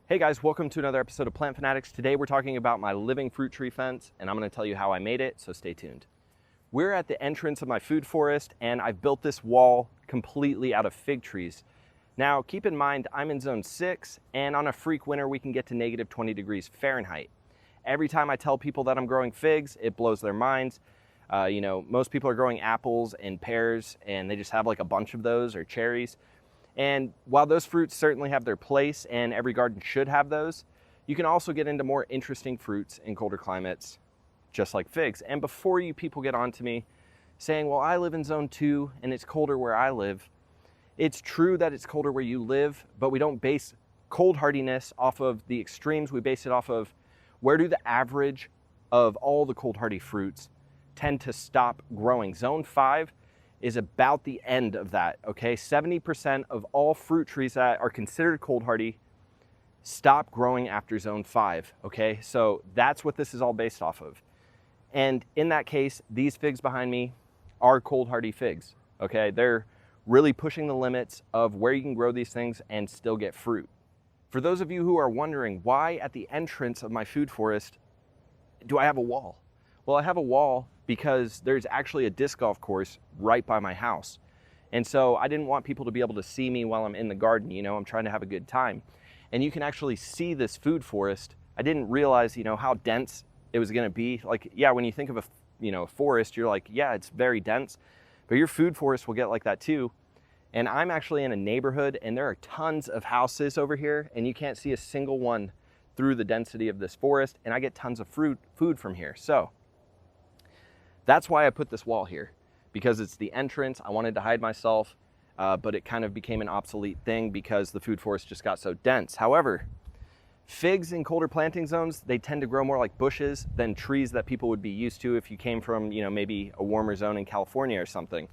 Hey guys, welcome to another episode of Plant Fanatics. Today we're talking about my living fruit tree fence, and I'm going to tell you how I made it, so stay tuned. We're at the entrance of my food forest, and I've built this wall completely out of fig trees. Now, keep in mind, I'm in zone 6, and on a freak winter, we can get to negative 20 degrees Fahrenheit. Every time I tell people that I'm growing figs, it blows their minds. Most people are growing apples and pears, and they just have like a bunch of those, or cherries. And while those fruits certainly have their place, and every garden should have those, you can also get into more interesting fruits in colder climates, just like figs. And before you people get on to me saying, well, I live in zone 2 and it's colder where I live, it's true that it's colder where you live, but we don't base cold hardiness off of the extremes. We base it off of where do the average of all the cold hardy fruits tend to stop growing. Zone 5 is about the end of that, okay? 70% of all fruit trees that are considered cold hardy stop growing after zone 5, okay? So that's what this is all based off of. And in that case, these figs behind me are cold hardy figs, okay? They're really pushing the limits of where you can grow these things and still get fruit. For those of you who are wondering why at the entrance of my food forest do I have a wall? Well, I have a wall because there's actually a disc golf course right by my house. And so I didn't want people to be able to see me while I'm in the garden, I'm trying to have a good time. And you can actually see this food forest. I didn't realize, how dense it was gonna be. Like, yeah, when you think of a forest, you're like, yeah, it's very dense, but your food forest will get like that too. And I'm actually in a neighborhood and there are tons of houses over here and you can't see a single one through the density of this forest, and I get tons of food from here. So that's why I put this wall here, because it's the entrance. I wanted to hide myself, but it kind of became an obsolete thing because the food forest just got so dense. However, figs in colder planting zones, they tend to grow more like bushes than trees that people would be used to if you came from, maybe a warmer zone in California or something.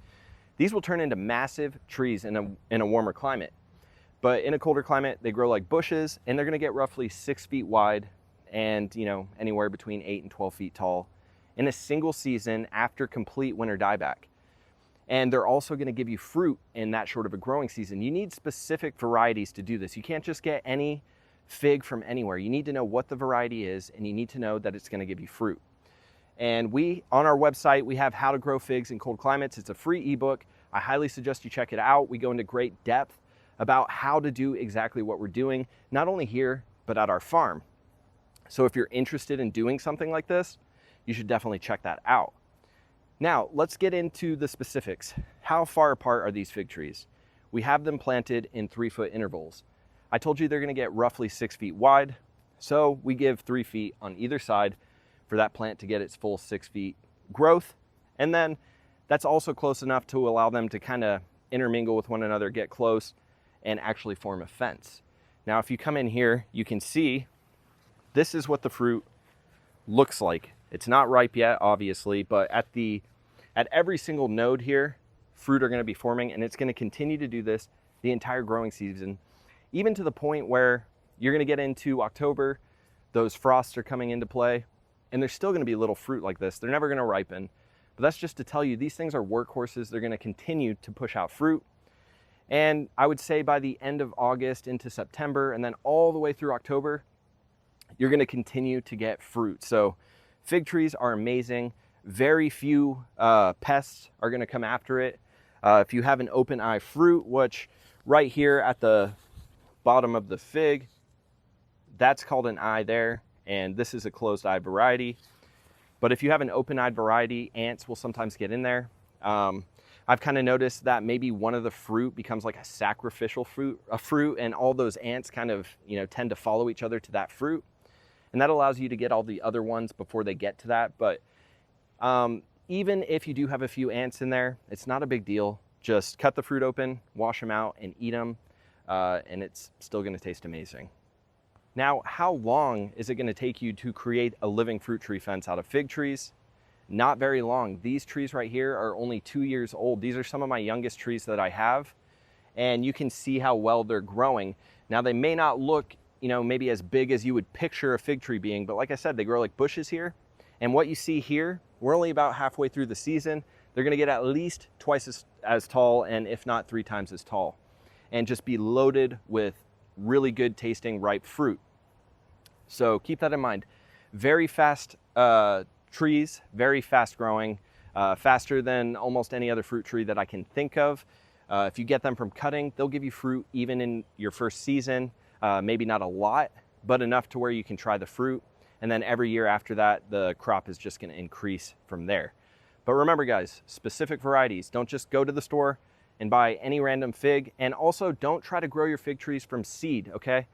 These will turn into massive trees in a warmer climate. But in a colder climate, they grow like bushes, and they're gonna get roughly 6 feet wide and, anywhere between 8 and 12 feet tall in a single season after complete winter dieback. And they're also gonna give you fruit in that short of a growing season. You need specific varieties to do this. You can't just get any fig from anywhere. You need to know what the variety is, and you need to know that it's gonna give you fruit. And on our website, we have How to Grow Figs in Cold Climates. It's a free ebook. I highly suggest you check it out. We go into great depth about how to do exactly what we're doing, not only here, but at our farm. So if you're interested in doing something like this, you should definitely check that out. Now, let's get into the specifics. How far apart are these fig trees? We have them planted in 3-foot intervals. I told you they're gonna get roughly 6 feet wide, so we give 3 feet on either side for that plant to get its full 6 feet growth. And then that's also close enough to allow them to kind of intermingle with one another, get close, and actually form a fence. Now, if you come in here, you can see this is what the fruit looks like. It's not ripe yet, obviously, but at every single node here, fruit are gonna be forming, and it's gonna continue to do this the entire growing season, even to the point where you're gonna get into October, those frosts are coming into play, and there's still gonna be little fruit like this. They're never gonna ripen, but that's just to tell you these things are workhorses. They're gonna continue to push out fruit. And I would say by the end of August into September, and then all the way through October, you're gonna continue to get fruit. So fig trees are amazing. Very few pests are gonna come after it. If you have an open eye fruit, which right here at the bottom of the fig, that's called an eye there, and this is a closed eye variety. But if you have an open eyed variety, ants will sometimes get in there. I've kind of noticed that maybe one of the fruit becomes like a sacrificial fruit, and all those ants kind of, tend to follow each other to that fruit. And that allows you to get all the other ones before they get to that. But even if you do have a few ants in there, it's not a big deal. Just cut the fruit open, wash them out, and eat them. And it's still gonna taste amazing. Now, how long is it gonna take you to create a living fruit tree fence out of fig trees? Not very long. These trees right here are only 2 years old. These are some of my youngest trees that I have, and you can see how well they're growing. Now, they may not look, maybe as big as you would picture a fig tree being, but like I said, they grow like bushes here. And what you see here, we're only about halfway through the season. They're gonna get at least twice as tall, and if not 3 times as tall, and just be loaded with really good tasting ripe fruit. So keep that in mind. Very fast trees, very fast growing, faster than almost any other fruit tree that I can think of. If you get them from cutting, they'll give you fruit even in your first season. Maybe not a lot, but enough to where you can try the fruit. And then every year after that, the crop is just going to increase from there. But remember guys, specific varieties. Don't just go to the store and buy any random fig. And also don't try to grow your fig trees from seed, okay?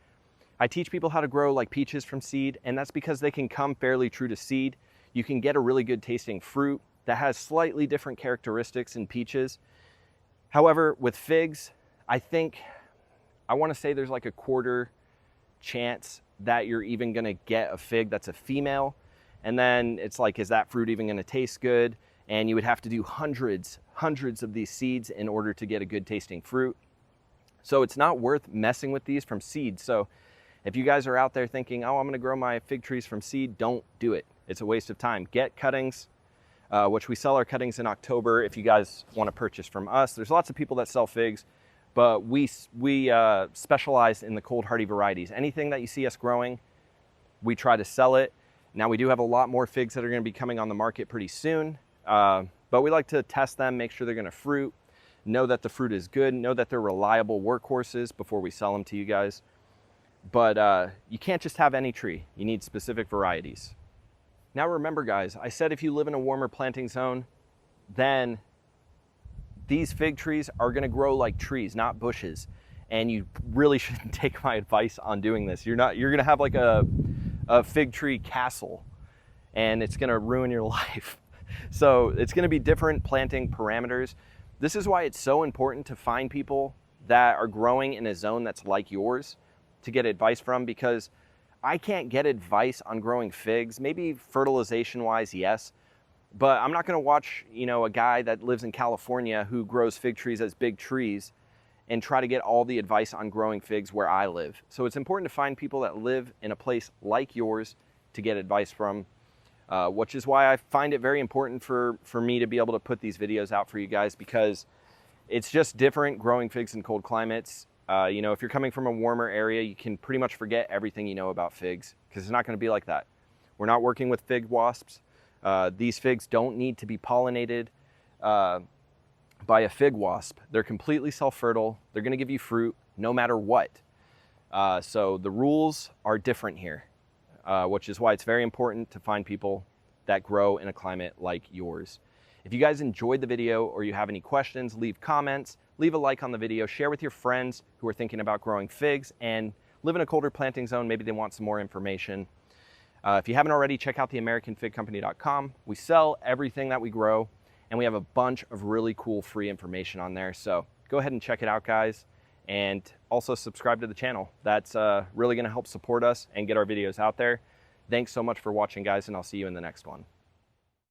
I teach people how to grow like peaches from seed, and that's because they can come fairly true to seed. You can get a really good tasting fruit that has slightly different characteristics in peaches. However, with figs, I want to say there's like a quarter chance that you're even going to get a fig that's a female. And then it's like, is that fruit even going to taste good? And you would have to do hundreds of these seeds in order to get a good tasting fruit. So it's not worth messing with these from seed. So if you guys are out there thinking, oh, I'm going to grow my fig trees from seed, don't do it. It's a waste of time. Get cuttings, which we sell our cuttings in October if you guys want to purchase from us. There's lots of people that sell figs, but we specialize in the cold hardy varieties. Anything that you see us growing, we try to sell it. Now we do have a lot more figs that are going to be coming on the market pretty soon, but we like to test them, make sure they're going to fruit, know that the fruit is good, know that they're reliable workhorses before we sell them to you guys. But you can't just have any tree. You need specific varieties. Now remember guys, I said if you live in a warmer planting zone, then these fig trees are going to grow like trees, not bushes. And you really shouldn't take my advice on doing this. You're going to have like a fig tree castle, and it's going to ruin your life. So it's going to be different planting parameters. This is why it's so important to find people that are growing in a zone that's like yours to get advice from, because I can't get advice on growing figs. Maybe fertilization wise, yes, but I'm not going to watch, a guy that lives in California who grows fig trees as big trees and try to get all the advice on growing figs where I live. So it's important to find people that live in a place like yours to get advice from, which is why I find it very important for me to be able to put these videos out for you guys, because it's just different growing figs in cold climates. If you're coming from a warmer area, you can pretty much forget everything you know about figs, because it's not going to be like that. We're not working with fig wasps. These figs don't need to be pollinated by a fig wasp. They're completely self-fertile. They're going to give you fruit no matter what. So the rules are different here, which is why it's very important to find people that grow in a climate like yours. If you guys enjoyed the video or you have any questions, leave comments, leave a like on the video, share with your friends who are thinking about growing figs and live in a colder planting zone. Maybe they want some more information. If you haven't already, check out theamericanfigcompany.com. We sell everything that we grow, and we have a bunch of really cool free information on there. So go ahead and check it out, guys. And also subscribe to the channel. That's really going to help support us and get our videos out there. Thanks so much for watching, guys, and I'll see you in the next one.